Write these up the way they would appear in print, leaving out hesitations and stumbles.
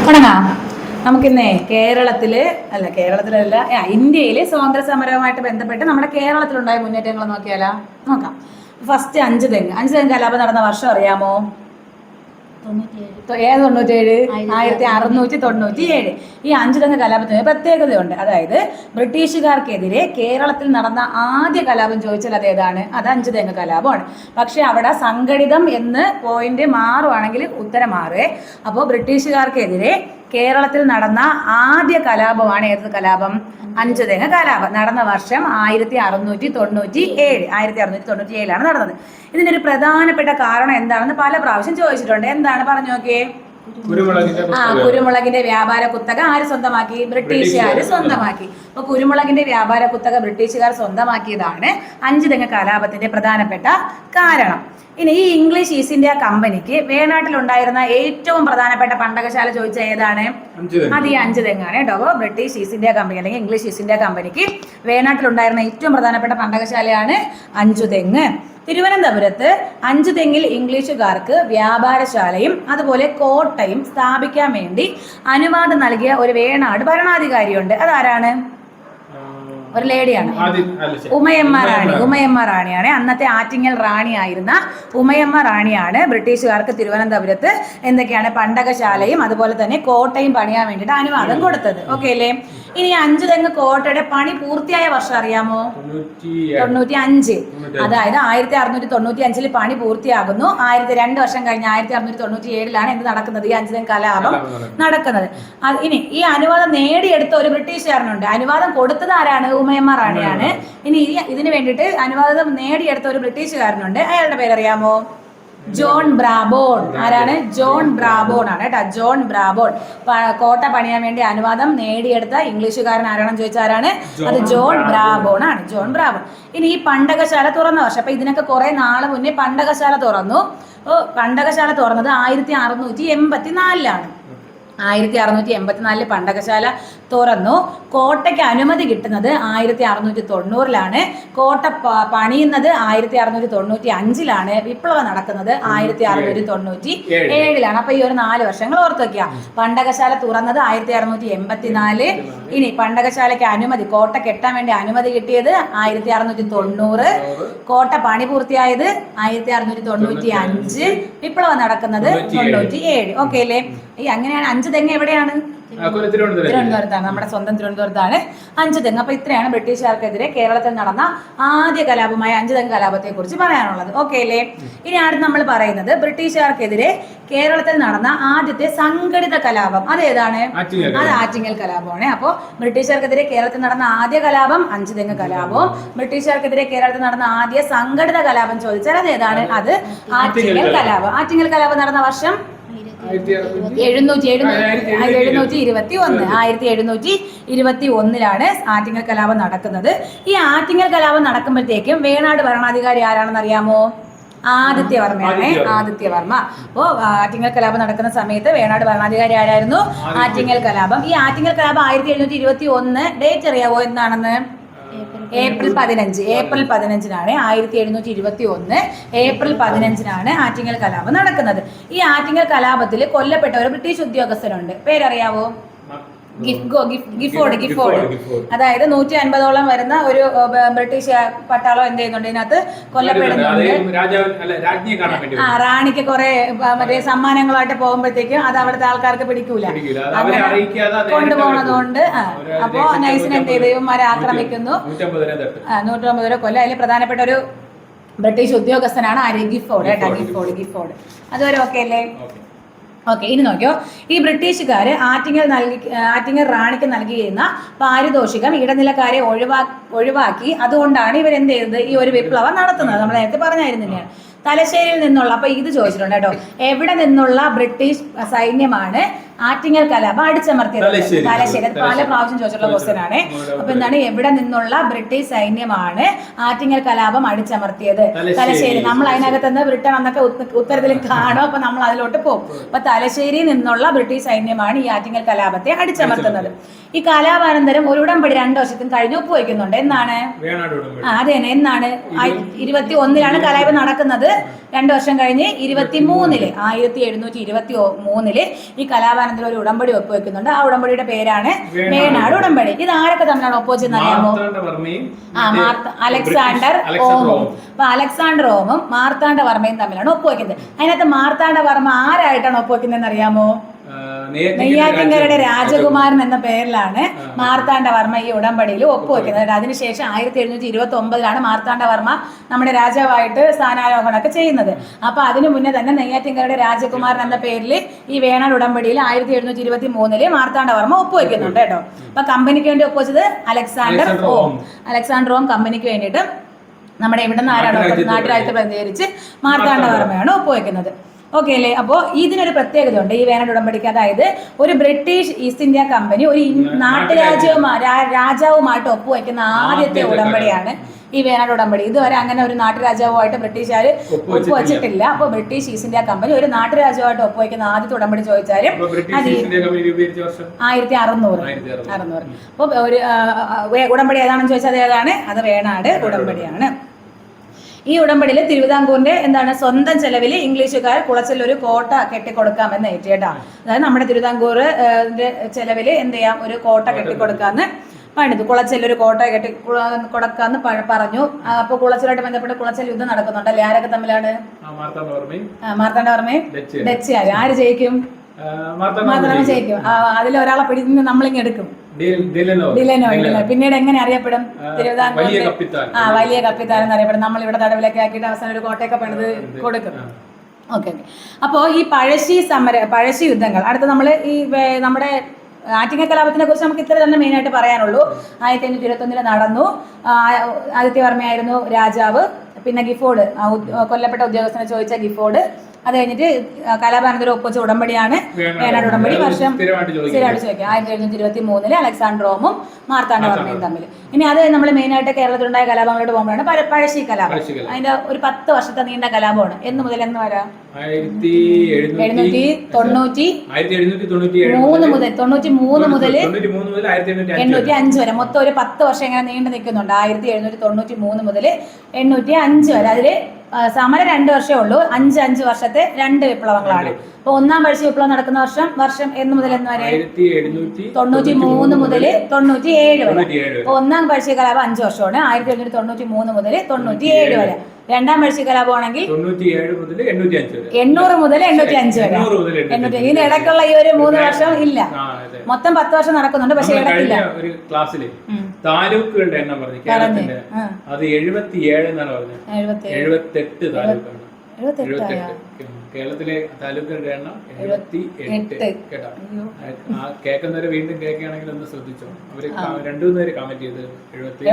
തുടങ്ങാം. നമുക്കിന്നേ കേരളത്തിലല്ല ഇന്ത്യയിൽ സ്വാതന്ത്ര്യ സമരവുമായിട്ട് ബന്ധപ്പെട്ട് നമ്മുടെ കേരളത്തിലുണ്ടായ മുന്നേറ്റങ്ങൾ നോക്കാം. ഫസ്റ്റ് അഞ്ച് തെങ്ങ് കലാപം നടന്ന വർഷം അറിയാമോ? 97 1697. ഈ അഞ്ച് തെങ്ങ് കലാപത്തിന് പ്രത്യേകതയുണ്ട്. അതായത് ബ്രിട്ടീഷുകാർക്കെതിരെ കേരളത്തിൽ നടന്ന ആദ്യ കലാപം ചോദിച്ചാൽ അത് ഏതാണ്? അത് അഞ്ച് തെങ്ങ് കലാപമാണ്. പക്ഷെ അവിടെ സംഘടിതം എന്ന് പോയിന്റ് മാറുവാണെങ്കിൽ ഉത്തരം മാറുകയെ. അപ്പോൾ ബ്രിട്ടീഷുകാർക്കെതിരെ കേരളത്തിൽ നടന്ന ആദ്യ കലാപമാണ് ഏത് കലാപം? അഞ്ച് തെങ്ങ് കലാപം. നടന്ന വർഷം 1697. 1697 നടന്നത്. ഇതിനൊരു പ്രധാനപ്പെട്ട കാരണം എന്താണെന്ന് പല പ്രാവശ്യം ചോദിച്ചിട്ടുണ്ട്. എന്താണ് പറഞ്ഞു നോക്കിയേ? കുരുമുളകിന്റെ വ്യാപാര കുത്തക ആര് സ്വന്തമാക്കി? ബ്രിട്ടീഷുകാർ സ്വന്തമാക്കി. അപ്പൊ കുരുമുളകിന്റെ വ്യാപാര കുത്തക ബ്രിട്ടീഷുകാർ സ്വന്തമാക്കിയതാണ് അഞ്ച് തെങ്ങ് കലാപത്തിന്റെ പ്രധാനപ്പെട്ട കാരണം. ഇനി ഈ ഇംഗ്ലീഷ് ഈസ്റ്റ് ഇന്ത്യ കമ്പനിക്ക് വേണാട്ടിലുണ്ടായിരുന്ന ഏറ്റവും പ്രധാനപ്പെട്ട പണ്ടകശാല ചോദിച്ച ഏതാണ്? അത് ഈ അഞ്ച് തെങ്ങാണ് കേട്ടോ. അപ്പോൾ ബ്രിട്ടീഷ് ഈസ്റ്റ് ഇന്ത്യ കമ്പനി അല്ലെങ്കിൽ ഇംഗ്ലീഷ് ഈസ്റ്റ് ഇന്ത്യ കമ്പനിക്ക് വേണാട്ടിലുണ്ടായിരുന്ന ഏറ്റവും പ്രധാനപ്പെട്ട പണ്ടകശാലയാണ് അഞ്ചു തെങ്ങ്. തിരുവനന്തപുരത്ത് അഞ്ചു തെങ്ങിൽ ഇംഗ്ലീഷുകാർക്ക് വ്യാപാരശാലയും അതുപോലെ കോട്ടയും സ്ഥാപിക്കാൻ വേണ്ടി അനുവാദം നൽകിയ ഒരു വേണാട് ഭരണാധികാരിയുണ്ട്. അതാരാണ്? ഒരു ലേഡിയാണ്, ഉമയമ്മ റാണിയാണ്. അന്നത്തെ ആറ്റിങ്ങൽ റാണിയായിരുന്ന ഉമയമ്മ റാണിയാണ് ബ്രിട്ടീഷുകാർക്ക് തിരുവനന്തപുരത്ത് എന്തൊക്കെയാണ് പണ്ടകശാലയും അതുപോലെ തന്നെ കോട്ടയും പണിയാൻ വേണ്ടിയിട്ട് അനുവാദം കൊടുത്തത്. ഓക്കെ അല്ലേ? ഇനി അഞ്ചു തെങ്ങ് കോട്ടയുടെ പണി പൂർത്തിയായ വർഷം അറിയാമോ? 95. അതായത് 1695 പണി പൂർത്തിയാകുന്നു. 2 വർഷം കഴിഞ്ഞ് 1697 എന്ത് നടക്കുന്നത്? ഈ അഞ്ചു തെങ്ങ് കലാപം നടക്കുന്നത്. ഇനി ഈ അനുവാദം നേടിയെടുത്ത ഒരു ബ്രിട്ടീഷുകാരനുണ്ട്. അനുവാദം കൊടുത്തത് ആരാണ്? ഉമയമ്മ റാണിയാണ്. ഇനി ഇതിന് വേണ്ടിയിട്ട് അനുവാദം നേടിയെടുത്ത ഒരു ബ്രിട്ടീഷുകാരനുണ്ട്. അയാളുടെ പേരറിയാമോ? ജോൺ ബ്രാബോൺ. ആരാണ്? ജോൺ ബ്രാബോൺ ആണ് കേട്ടോ. ജോൺ ബ്രാബോൺ കോട്ട പണിയാൻ വേണ്ടി അനുവാദം നേടിയെടുത്ത ഇംഗ്ലീഷുകാരൻ ആരാണെന്ന് ചോദിച്ചാൽ ആരാണ്? അത് ജോൺ ബ്രാബോൺ ആണ്. ജോൺ ബ്രാബോൺ. ഇനി ഈ പണ്ടകശാല തുറന്ന വർഷം, അപ്പൊ ഇതിനൊക്കെ കുറെ നാള് മുന്നേ പണ്ടകശാല തുറന്നു. പണ്ടകശാല തുറന്നത് 1684 1684 പണ്ടകശാല തുറന്നു. കോട്ടയ്ക്ക് അനുമതി കിട്ടുന്നത് 1690. കോട്ട പണിയുന്നത് 1695. വിപ്ലവം നടക്കുന്നത് 1697. അപ്പൊ ഈ ഒരു 4 വർഷങ്ങൾ ഓർത്ത് വയ്ക്കുക. പണ്ടകശാല തുറന്നത് 1684. ഇനി പണ്ടകശാലയ്ക്ക് അനുമതി, കോട്ട കെട്ടാൻ വേണ്ടി അനുമതി കിട്ടിയത് 1690. കോട്ട പണി പൂർത്തിയായത് 1695. വിപ്ലവം നടക്കുന്നത് 97. ഓക്കെ അല്ലേ? ഈ അങ്ങനെയാണ് അഞ്ച് തെങ്ങ് എവിടെയാണ്? തിരുവനന്തപുരത്താണ്. നമ്മുടെ സ്വന്തം തിരുവനന്തപുരത്താണ് അഞ്ച് തെങ്ങ്. അപ്പൊ ഇത്രയാണ് ബ്രിട്ടീഷുകാർക്കെതിരെ കേരളത്തിൽ നടന്ന ആദ്യ കലാപമായ അഞ്ച് തെങ്ങ് കലാപത്തെ കുറിച്ച് പറയാനുള്ളത്. ഓക്കെ അല്ലേ? ഇനി അടുത്ത് നമ്മൾ പറയുന്നത് ബ്രിട്ടീഷുകാർക്കെതിരെ കേരളത്തിൽ നടന്ന ആദ്യത്തെ സംഘടിത കലാപം അതേതാണ്? അത് ആറ്റിങ്ങൽ കലാപമാണ്. അപ്പോൾ ബ്രിട്ടീഷുകാർക്കെതിരെ കേരളത്തിൽ നടന്ന ആദ്യ കലാപം അഞ്ച് തെങ്ങ് കലാപവും കേരളത്തിൽ നടന്ന ആദ്യ സംഘടിത കലാപം ചോദിച്ചാൽ അതേതാണ്? അത് ആറ്റിങ്ങൽ കലാപം. ആറ്റിങ്ങൽ കലാപം നടന്ന വർഷം 1721 ആറ്റിങ്ങൽ കലാപം നടക്കുന്നത്. ഈ ആറ്റിങ്ങൽ കലാപം നടക്കുമ്പോഴത്തേക്കും വേണാട് ഭരണാധികാരി ആരാണെന്ന് അറിയാമോ? ആദിത്യവർമ്മയാണ്. ആദിത്യവർമ്മ. അപ്പോൾ ആറ്റിങ്ങൽ കലാപം നടക്കുന്ന സമയത്ത് വേണാട് ഭരണാധികാരി ആരായിരുന്നു? ആറ്റിങ്ങൽ കലാപം. ഈ ആറ്റിങ്ങൽ കലാപം 1721 ഡേറ്റ് അറിയാവോ എന്താണെന്ന്? ഏപ്രിൽ 15. ഏപ്രിൽ 15 1721 ഏപ്രിൽ 15 ആറ്റിങ്ങൽ കലാപം നടക്കുന്നത്. ഈ ആറ്റിങ്ങൽ കലാപത്തിൽ കൊല്ലപ്പെട്ട ഒരു ബ്രിട്ടീഷ് ഉദ്യോഗസ്ഥനുണ്ട്. പേരറിയാവോ? ഗിഫോർഡ്. അതായത് 150ഓളം വരുന്ന ഒരു ബ്രിട്ടീഷ് പട്ടാളം എന്ത് ചെയ്യുന്നുണ്ട്? ഇതിനകത്ത് കൊല്ലപ്പെടുന്നുണ്ട്. റാണിക്ക് കുറെ മറ്റേ സമ്മാനങ്ങളായിട്ട് പോകുമ്പോഴത്തേക്കും അത് അവിടുത്തെ ആൾക്കാർക്ക് പിടിക്കൂല. കൊണ്ടുപോകുന്നതുകൊണ്ട് അപ്പോ നൈസിന് എന്ത് ചെയ്ത് ഇവന്മാരെ ആക്രമിക്കുന്നു. 150 കൊല്ലം. അതിൽ പ്രധാനപ്പെട്ട ഒരു ബ്രിട്ടീഷ് ഉദ്യോഗസ്ഥനാണ് ആര്? ഗിഫോർഡ്. ഗിഫോർഡ്. അതുവരെ ഓക്കെ അല്ലേ? ഓക്കെ. ഇനി നോക്കിയോ, ഈ ബ്രിട്ടീഷുകാർ ആറ്റിങ്ങൽ റാണിക്ക് നൽകിയിരുന്ന പാരിതോഷികം ഇടനിലക്കാരെ ഒഴിവാക്കി. അതുകൊണ്ടാണ് ഇവരെന്ത് ചെയ്തത്? ഈ ഒരു വിപ്ലവം നടത്തുന്നത്. നമ്മൾ നേരത്തെ പറഞ്ഞായിരുന്നില്ല. തലശ്ശേരിയിൽ നിന്നുള്ള, അപ്പൊ ഇത് ചോദിച്ചിട്ടുണ്ട് കേട്ടോ, എവിടെ നിന്നുള്ള ബ്രിട്ടീഷ് സൈന്യമാണ് ആറ്റിങ്ങൽ കലാപം അടിച്ചമർത്തിയത്? തലശ്ശേരി. പല പ്രാവശ്യം ചോദിച്ചിട്ടുള്ള ക്വസ്റ്റ്യൻ ആണ്. അപ്പൊ എന്താണ്? എവിടെ നിന്നുള്ള ബ്രിട്ടീഷ് സൈന്യമാണ് ആറ്റിങ്ങൽ കലാപം അടിച്ചമർത്തിയത്? തലശ്ശേരി. നമ്മൾ അതിനകത്ത് നിന്ന് ബ്രിട്ടൻ എന്നൊക്കെ ഉത്തരത്തിൽ കാണും. അപ്പൊ നമ്മൾ അതിലോട്ട് പോകും. അപ്പൊ തലശ്ശേരിയിൽ നിന്നുള്ള ബ്രിട്ടീഷ് സൈന്യമാണ് ഈ ആറ്റിങ്ങൽ കലാപത്തെ അടിച്ചമർത്തുന്നത്. ഈ കലാപാനന്തരം ഒരു ഉടമ്പടി 2 വർഷത്തിന് കഴിഞ്ഞ് ഒപ്പുവയ്ക്കുന്നുണ്ട്. എന്നാണ്? അതെ തന്നെ. എന്നാണ്? 21 കലാപം നടക്കുന്നത്. 2 വർഷം കഴിഞ്ഞ് 23 1723 ഈ കലാപാനന്തരം കലാപാനന്തരം ഒരു ഉടമ്പടി ഒപ്പുവെക്കുന്നുണ്ട്. ആ ഉടമ്പടിയുടെ പേരാണ് വേണാട് ഉടമ്പടി. ഇത് ആരൊക്കെ തമ്മിലാണ് ഒപ്പുവെച്ചെന്ന് അറിയാമോ? അലക്സാണ്ടർ ഓമും. അപ്പൊ അലക്സാണ്ടർ ഓമും മാർത്താണ്ഡവർമ്മയും തമ്മിലാണ് ഒപ്പുവെക്കുന്നത്. അതിനകത്ത് മാർത്താണ്ഡവർമ്മ ആരായിട്ടാണ് ഒപ്പുവെക്കുന്നതെന്ന് അറിയാമോ? നെയ്യാറ്റിൻകരയുടെ രാജകുമാരൻ എന്ന പേരിലാണ് മാർത്താണ്ഡവർമ്മ ഈ ഉടമ്പടിയിൽ ഒപ്പുവെക്കുന്നത്. അതിനുശേഷം 1729 മാർത്താണ്ഡവർമ്മ നമ്മുടെ രാജാവായിട്ട് സ്ഥാനാരോഹണമൊക്കെ ചെയ്യുന്നത്. അപ്പൊ അതിനു മുന്നേ തന്നെ നെയ്യാറ്റിൻകരയുടെ രാജകുമാരൻ എന്ന പേരിൽ ഈ വേണാട് ഉടമ്പടിയിൽ 1723 മാർത്താണ്ഡവർമ്മ ഒപ്പുവെക്കുന്നുണ്ട് കേട്ടോ. അപ്പൊ കമ്പനിക്ക് വേണ്ടി ഒപ്പുവെച്ചത് അലക്സാണ്ടർ ഓം കമ്പനിക്ക് വേണ്ടിയിട്ട് നമ്മുടെ ഇവിടെ നിന്ന് ആരാണ് നാട്ടുരാജ്യത്തെ പ്രതിനിധീകരിച്ച് മാർത്താണ്ഡവർമ്മയാണ് ഒപ്പുവെക്കുന്നത്. ഓക്കെ അല്ലേ? അപ്പോൾ ഇതിനൊരു പ്രത്യേകത ഉണ്ട് ഈ വേണാട് ഉടമ്പടിക്ക്. അതായത് ഒരു ബ്രിട്ടീഷ് ഈസ്റ്റ് ഇന്ത്യ കമ്പനി ഒരു രാജാവുമായിട്ട് ഒപ്പുവെക്കുന്ന ആദ്യത്തെ ഉടമ്പടിയാണ് ഈ വേണാട് ഉടമ്പടി. ഇതുവരെ അങ്ങനെ ഒരു നാട്ടുരാജാവുമായിട്ട് ബ്രിട്ടീഷുകാർ ഒപ്പുവെച്ചിട്ടില്ല. അപ്പോൾ ബ്രിട്ടീഷ് ഈസ്റ്റ് ഇന്ത്യ കമ്പനി ഒരു നാട്ടുരാജാവുമായിട്ട് ഒപ്പുവെക്കുന്ന ആദ്യത്തെ ഉടമ്പടി ചോദിച്ചാലും 1600. അപ്പോൾ ഒരു ഉടമ്പടി ഏതാണെന്ന് ചോദിച്ചാൽ ഏതാണ്? അത് വേണാട് ഉടമ്പടിയാണ്. ഈ ഉടമ്പടിയിൽ തിരുവിതാംകൂറിന്റെ സ്വന്തം ചെലവിൽ ഇംഗ്ലീഷുകാർ കുളച്ചൽ ഒരു കോട്ട കെട്ടിക്കൊടുക്കാമെന്ന് ഏറ്റി കേട്ടോ. അതായത് നമ്മുടെ തിരുവിതാംകൂർ ചെലവിൽ എന്ത് ചെയ്യാം, ഒരു കോട്ട കെട്ടിക്കൊടുക്കാന്ന് പണിതു. കുളച്ചൽ ഒരു കോട്ട കൊടുക്കാന്ന് പറഞ്ഞു. അപ്പൊ കുളച്ചലായിട്ട് ബന്ധപ്പെട്ട് കുളച്ചൽ യുദ്ധം നടക്കുന്നുണ്ടല്ലേ? ആരൊക്കെ തമ്മിലാണ്? മാർത്താണ്ഡവർമ്മയും ഡച്ചുകാർ. ആര് ജയിക്കും? മാർത്താണ്ഡവർമ്മ ജയിക്കും. അതിലൊരാളെ പിടിച്ച് നമ്മളിങ്ങ് എടുക്കും. ഡിലനോ. പിന്നീട് എങ്ങനെ അറിയപ്പെടും? തിരുവിതാംകൂർ വലിയ കപ്പിത്താൻ എന്നറിയപ്പെടും. നമ്മൾ ഇവിടെ തടവിലൊക്കെ ആക്കിയിട്ട് അവസാനം ഒരു കോട്ടയൊക്കെ പണിത് കൊടുക്കും. ഓക്കെ. അപ്പോ ഈ പഴശ്ശി യുദ്ധങ്ങൾ അടുത്ത നമ്മൾ ഈ നമ്മുടെ ആറ്റിങ്ങൽ കലാപത്തിനെ കുറിച്ച് നമുക്ക് ഇത്ര തന്നെ മെയിനായിട്ട് പറയാനുള്ളൂ. 1521 നടന്നു. ആദിത്യവർമ്മയായിരുന്നു രാജാവ്. പിന്നെ ഗിഫോർഡ്, കൊല്ലപ്പെട്ട ഉദ്യോഗസ്ഥനെ ചോദിച്ച ഗിഫോർഡ്. അത് കഴിഞ്ഞിട്ട് കലാപാനന്തരം ഒപ്പുവെച്ച ഉടമ്പടിയാണ് വേണാട് ഉടമ്പടി. വർഷം സ്ഥിരമായിട്ട് ചോദിക്കാം 1723 അലക്സാണ്ടർ ഓമും മാർത്താണ്ഡവർമ്മയും തമ്മിൽ. ഇനി അത് നമ്മൾ മെയിനായിട്ട് കേരളത്തിലുണ്ടായ കലാപങ്ങളോട് പോകുമ്പോഴാണ് പഴശ്ശി കലാപം. അതിന്റെ ഒരു 10 വർഷത്തെ നീണ്ട കലാപമാണ്. എന്ന് മുതൽ എന്ന് വരാം? 1793 മുതൽ 805 വരെ. മൊത്തം ഒരു 10 വർഷം ഇങ്ങനെ നീണ്ടു നിൽക്കുന്നുണ്ട്. 1793 മുതൽ 805 വരെ. അതില് സമരം 2 വർഷമേ ഉള്ളൂ. 5 വർഷത്തെ 2 വിപ്ലവങ്ങളാണ്. അപ്പൊ ഒന്നാം പഴശ്ശി വിപ്ലവം നടക്കുന്ന വർഷം എന്ന് മുതൽ എന്ന് വരെ? 1793 മുതൽ 97 വരെ. അപ്പൊ ഒന്നാം പഴശ്ശി കലാപം 5 വർഷമാണ്. 1793 മുതൽ 97 വരെ. രണ്ടാം പഴശ്ശി കലാപമാണെങ്കിൽ 800 മുതൽ 805 വരെ. ഇതിന് ഇടയ്ക്കുള്ള ഈ ഒരു 3 വർഷം ഇല്ല. മൊത്തം 10 വർഷം നടക്കുന്നുണ്ട്. പക്ഷെ ഇടയ്ക്കില്ല. ഒരു ക്ലാസ്സില് താലൂക്കുകളുടെ എണ്ണം പറഞ്ഞു കേരളത്തിന്റെ, അത് 77 എന്നാണ് പറഞ്ഞത്. 78 താലൂക്കാണ്. കേരളത്തിലെ താലൂക്കുകളുടെ എണ്ണം 78. കേട്ടോ, കേൾക്കുന്നവരെ വീണ്ടും കേൾക്കുകയാണെങ്കിൽ ഒന്ന് ശ്രദ്ധിച്ചോ. അവര് 2-3 പേര് കമന്റ് ചെയ്ത്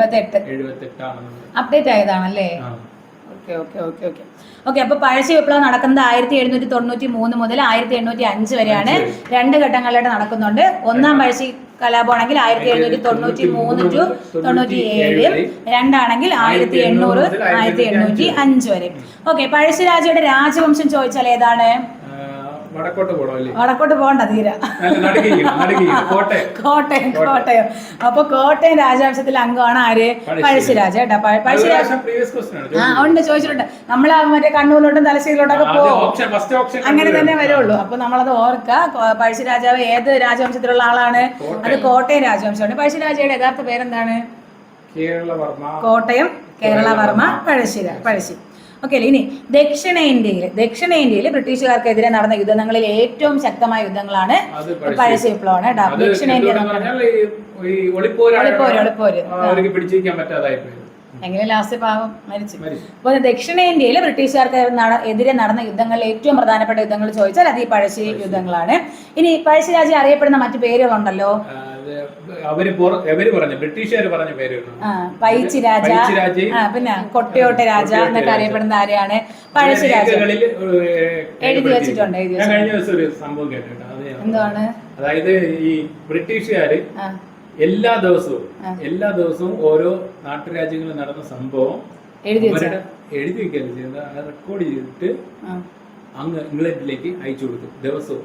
78 ആണെന്ന് അപ്ഡേറ്റ് ആയതാണല്ലേ? ഓക്കെ. അപ്പൊ പഴശ്ശി വിപ്ലവം നടക്കുന്നത് 1793 മുതൽ 1805 വരെയാണ്. 2 ഘട്ടങ്ങളിലായിട്ട് നടക്കുന്നുണ്ട്. ഒന്നാം പഴശ്ശി കലാപമാണെങ്കിൽ 1793 to 97, രണ്ടാണെങ്കിൽ 1800 1805 വരെ. ഓക്കെ. പഴശ്ശിരാജയുടെ രാജവംശം ചോദിച്ചാൽ ഏതാണ്? വടക്കോട്ട് പോകണ്ട, തീരെ കോട്ടയം. അപ്പൊ കോട്ടയം രാജവംശത്തിലെ അംഗമാണ് ആര്? പഴശ്ശിരാജ കേട്ടോ. പഴശ്ശിരാജ ഉണ്ട്, ചോദിച്ചിട്ടുണ്ട്. നമ്മൾ മറ്റേ കണ്ണൂരിലോട്ടും തലശ്ശേരിയിലോട്ടൊക്കെ പോകും, അങ്ങനെ തന്നെ വരുള്ളൂ. അപ്പൊ നമ്മളത് ഓർക്കുക. പഴശ്ശി രാജാവ് ഏത് രാജവംശത്തിലുള്ള ആളാണ്? അത് കോട്ടയം രാജവംശമാണ്. പഴശ്ശിരാജയുടെ യഥാർത്ഥ പേരെന്താണ്? കോട്ടയം കേരളവർമ്മ പഴശ്ശി. ഓക്കെ അല്ലേ? ഇനി ദക്ഷിണേന്ത്യയിൽ ബ്രിട്ടീഷുകാർക്കെതിരെ നടന്ന യുദ്ധങ്ങളിൽ ഏറ്റവും ശക്തമായ യുദ്ധങ്ങളാണ് പഴശ്ശി വിപ്ലവമാണ് കേട്ടോ. ദക്ഷിണേന്ത്യ എങ്ങനെ ലാസ്റ്റ് പാവം മരിച്ചു. അപ്പോൾ ദക്ഷിണേന്ത്യയിൽ ബ്രിട്ടീഷുകാർക്ക് എതിരെ നടന്ന യുദ്ധങ്ങളിൽ ഏറ്റവും പ്രധാനപ്പെട്ട യുദ്ധങ്ങൾ ചോദിച്ചാൽ അത് ഈ പഴശ്ശി യുദ്ധങ്ങളാണ്. ഇനി പഴശ്ശി രാജ അറിയപ്പെടുന്ന മറ്റു പേരുകളുണ്ടല്ലോ. ബ്രിട്ടീഷുകാർ പറഞ്ഞ പേരുകൾ പൈച്ചി രാജ, പിന്നെ കൊട്ടയോട്ട് രാജ എന്നൊക്കെ അറിയപ്പെടുന്ന ആരെയാണ്? പഴശ്ശി രാജ. എഴുതി വെച്ചിട്ടുണ്ട്. കഴിഞ്ഞ ദിവസം ഒരു സംഭവം കേട്ടോ. എന്താണ്? അതായത് ഈ ബ്രിട്ടീഷുകാര് എല്ലാ ദിവസവും ഓരോ നാട്ടുരാജ്യങ്ങളിൽ നടന്ന സംഭവം എഴുതി വെക്കുകയല്ല ചെയ്യുന്നത്, റെക്കോർഡ് ചെയ്തിട്ട് അങ്ങ് ഇംഗ്ലണ്ടിലേക്ക് അയച്ചു കൊടുക്കും ദിവസവും.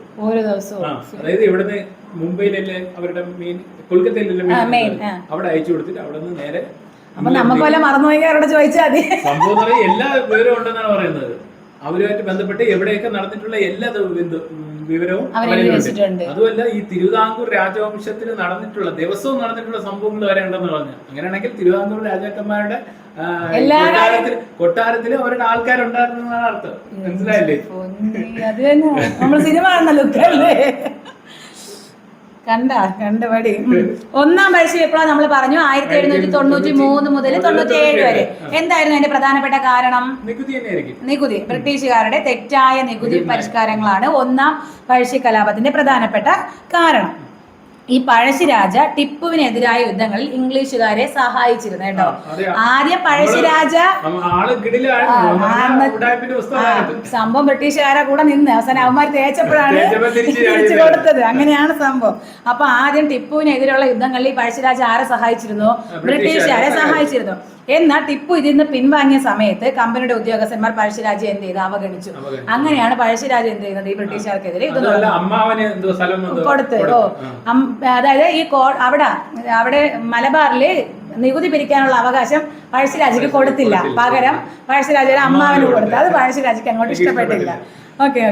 അതായത് ഇവിടുന്ന് മുംബൈയിലല്ലേ അവരുടെ മെയിൻ, കൊൽക്കത്തയിലല്ലേ അവിടെ അയച്ചു കൊടുത്തിട്ട് അവിടെ നിന്ന് നേരെ സംഭവം എല്ലാ വിവരവും ഉണ്ടെന്നാണ് പറയുന്നത്. അവരുമായിട്ട് ബന്ധപ്പെട്ട് എവിടെയൊക്കെ നടന്നിട്ടുള്ള എല്ലാ വിവരവും അവരെഴുതി വെച്ചിട്ടുണ്ട്. അതുമല്ല ഈ തിരുവിതാംകൂർ രാജവംശത്തിൽ ദിവസവും നടന്നിട്ടുള്ള സംഭവങ്ങൾ വരെ ഉണ്ടെന്ന് പറഞ്ഞു. അങ്ങനെയാണെങ്കിൽ തിരുവിതാംകൂർ രാജാക്കന്മാരുടെ കൊട്ടാരത്തില് അവരുടെ ആൾക്കാരുണ്ടായിരുന്നതാണ് അർത്ഥം. മനസ്സിലായില്ലേ? അത് തന്നെ നമ്മൾ സിനിമ ലുക്കല്ലേ കണ്ടപടി. ഒന്നാം പഴശ്ശി വിപ്ലവം നമ്മൾ പറഞ്ഞു 1793 മുതൽ 97 വരെ. എന്തായിരുന്നു അതിന്റെ പ്രധാനപ്പെട്ട കാരണം? നികുതി. ബ്രിട്ടീഷുകാരുടെ തെറ്റായ നികുതി പരിഷ്കാരങ്ങളാണ് ഒന്നാം പഴശ്ശി കലാപത്തിന്റെ പ്രധാനപ്പെട്ട കാരണം. ഈ പഴശ്ശിരാജ ടിപ്പുവിനെതിരായ യുദ്ധങ്ങളിൽ ഇംഗ്ലീഷുകാരെ സഹായിച്ചിരുന്നു കേട്ടോ. ആദ്യം പഴശ്ശിരാജ സംഭവം ബ്രിട്ടീഷുകാരെ കൂടെ നിന്ന് അവസാനം അവന്മാർ തേച്ചപ്പോഴാണ് തിരിച്ചു കൊടുത്തത്. അങ്ങനെയാണ് സംഭവം. അപ്പൊ ആദ്യം ടിപ്പുവിനെതിരെയുള്ള യുദ്ധങ്ങളിൽ ഈ പഴശ്ശിരാജ ആരെ സഹായിച്ചിരുന്നു? ബ്രിട്ടീഷുകാരെ സഹായിച്ചിരുന്നു. എന്നാൽ ടിപ്പു ഇതിൽ നിന്ന് പിൻവാങ്ങിയ സമയത്ത് കമ്പനിയുടെ ഉദ്യോഗസ്ഥന്മാർ പഴശ്ശിരാജയെ എന്ത് ചെയ്തു? അവഗണിച്ചു. അങ്ങനെയാണ് പഴശ്ശിരാജ എന്ത് ചെയ്യുന്നത്? ഈ ബ്രിട്ടീഷുകാർക്കെതിരെ ഇത് കൊടുത്ത്. അതായത് ഈ അവിടെ മലബാറില് നികുതി പിരിക്കാനുള്ള അവകാശം പഴശ്ശിരാജയ്ക്ക് കൊടുത്തില്ല. പകരം പഴശ്ശിരാജയുടെ അമ്മാവന് കൊടുത്തു. അത് പഴശ്ശിരാജയ്ക്ക് അങ്ങോട്ട് ഇഷ്ടപ്പെട്ടില്ല. ഓക്കെ.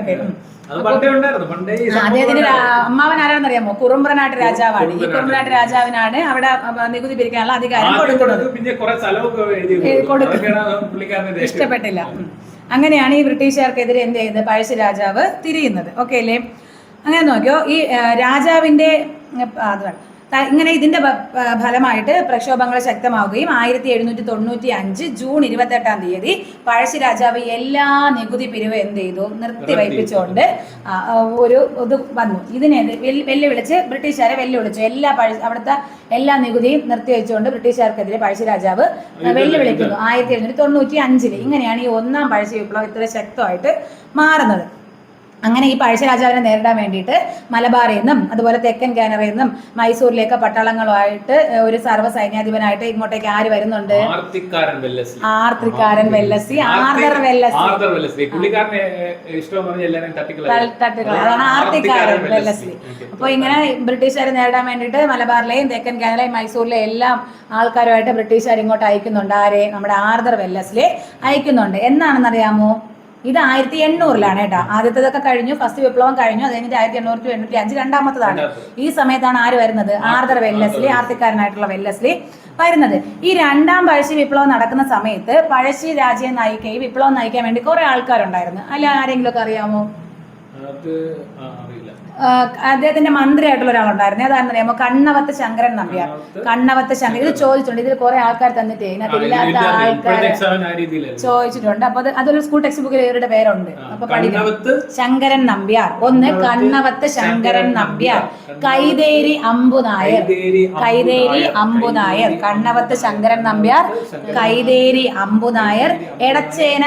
അദ്ദേഹത്തിന്റെ അമ്മാവൻ ആരാണെന്നറിയാമോ? കുറുമ്പ്രനാട്ട് രാജാവാണ്. ഈ കുറുമ്പ്രനാട്ട് രാജാവിനാണ് അവിടെ നികുതി പിരിക്കാനുള്ള അധികാരം കൊടുക്കുന്നത്. ഇഷ്ടപ്പെട്ടില്ല. അങ്ങനെയാണ് ഈ ബ്രിട്ടീഷുകാർക്കെതിരെ എന്ത് ചെയ്യുന്നത്? പഴശ്ശി രാജാവ് തിരിയുന്നത്. ഓക്കെ അല്ലേ? അങ്ങനെ നോക്കിയോ, ഈ രാജാവിന്റെ ഇങ്ങനെ ഇതിന്റെ ഫലമായിട്ട് പ്രക്ഷോഭങ്ങൾ ശക്തമാവുകയും 1795 ജൂൺ 28 പഴശ്ശി രാജാവ് എല്ലാ നികുതി പിരിവ് എന്ത് ചെയ്തു? നിർത്തിവയ്പ്പിച്ചുകൊണ്ട് ഒരു ഇത് വന്നു. ഇതിനെ വെല്ലുവിളിച്ച് ബ്രിട്ടീഷുകാരെ വെല്ലുവിളിച്ചു. അവിടുത്തെ എല്ലാ നികുതിയും നിർത്തിവെച്ചുകൊണ്ട് ബ്രിട്ടീഷുകാർക്കെതിരെ പഴശ്ശി രാജാവ് വെല്ലുവിളിക്കുന്നു 1795. ഇങ്ങനെയാണ് ഈ ഒന്നാം പഴശ്ശി വിപ്ലവം ഇത്ര ശക്തമായിട്ട് മാറുന്നത്. അങ്ങനെ ഈ പഴശ്ശി രാജാവിനെ നേരിടാൻ വേണ്ടിയിട്ട് മലബാറിൽ നിന്നും അതുപോലെ തെക്കൻ കാനറയിൽ നിന്നും മൈസൂരിലേക്ക് പട്ടാളങ്ങളുമായിട്ട് ഒരു സർവ്വ സൈന്യാധിപനായിട്ട് ഇങ്ങോട്ടേക്ക് ആര് വരുന്നുണ്ട്? ആർത്തിക്കാരൻ വെല്ലസ്ലി. Arthur Wellesley. അതാണ് ആർത്തിക്കാരൻ വെല്ലസ്ലി. അപ്പൊ ഇങ്ങനെ ബ്രിട്ടീഷുകാരെ നേരിടാൻ വേണ്ടിയിട്ട് മലബാറിലെയും തെക്കൻ കാനറയിലെയും മൈസൂരിലെയും എല്ലാം ആൾക്കാരുമായിട്ട് ബ്രിട്ടീഷുകാർ ഇങ്ങോട്ട് അയക്കുന്നുണ്ട്. ആരെ? നമ്മുടെ ആർദർ വെല്ലസ്ലി അയക്കുന്നുണ്ട്. എന്നാണെന്നറിയാമോ? ഇത് 1800 കേട്ടോ. ആദ്യത്തേതൊക്കെ കഴിഞ്ഞു, ഫസ്റ്റ് വിപ്ലവം കഴിഞ്ഞു. അത് കഴിഞ്ഞിട്ട് 1800 to 1805 രണ്ടാമത്തതാണ്. ഈ സമയത്താണ് ആര് വരുന്നത്? ആർദർ വെല്ലസ്ലി, ആർത്തിക്കാരനായിട്ടുള്ള വെല്ലസ്ലി വരുന്നത്. ഈ രണ്ടാം പഴശ്ശി വിപ്ലവം നടക്കുന്ന സമയത്ത് പഴശ്ശി രാജയെ നയിക്കാൻ, ഈ വിപ്ലവം നയിക്കാൻ വേണ്ടി കുറെ ആൾക്കാരുണ്ടായിരുന്നു. അല്ല, ആരെങ്കിലും ഒക്കെ അറിയാമോ? അദ്ദേഹത്തിന്റെ മന്ത്രിയായിട്ടുള്ള ഒരാളുണ്ടായിരുന്നു. അതാണെന്നറിയാമോ? കണ്ണവത്ത് ശങ്കരൻ നമ്പ്യാർ. കണ്ണവത്ത് ശങ്കരൻ. ഇത് ചോദിച്ചിട്ടുണ്ട്. ഇതിൽ കുറെ ആൾക്കാർ തന്നിട്ട് ഇതിനകത്തില്ലാത്ത ആൾക്കാർ ചോദിച്ചിട്ടുണ്ട്. അപ്പൊ അതൊരു സ്കൂൾ ടെക്സ്റ്റ് ബുക്കിൽ ഇവരുടെ പേരുണ്ട്. അപ്പൊ പഠിക്കണം. ശങ്കരൻ നമ്പ്യാർ. ഒന്ന് കണ്ണവത്ത് ശങ്കരൻ നമ്പ്യാർ. കൈതേരി അമ്പുനായർ. കണ്ണവത്ത് ശങ്കരൻ നമ്പ്യാർ, കൈതേരി അമ്പുനായർ, എടച്ചേന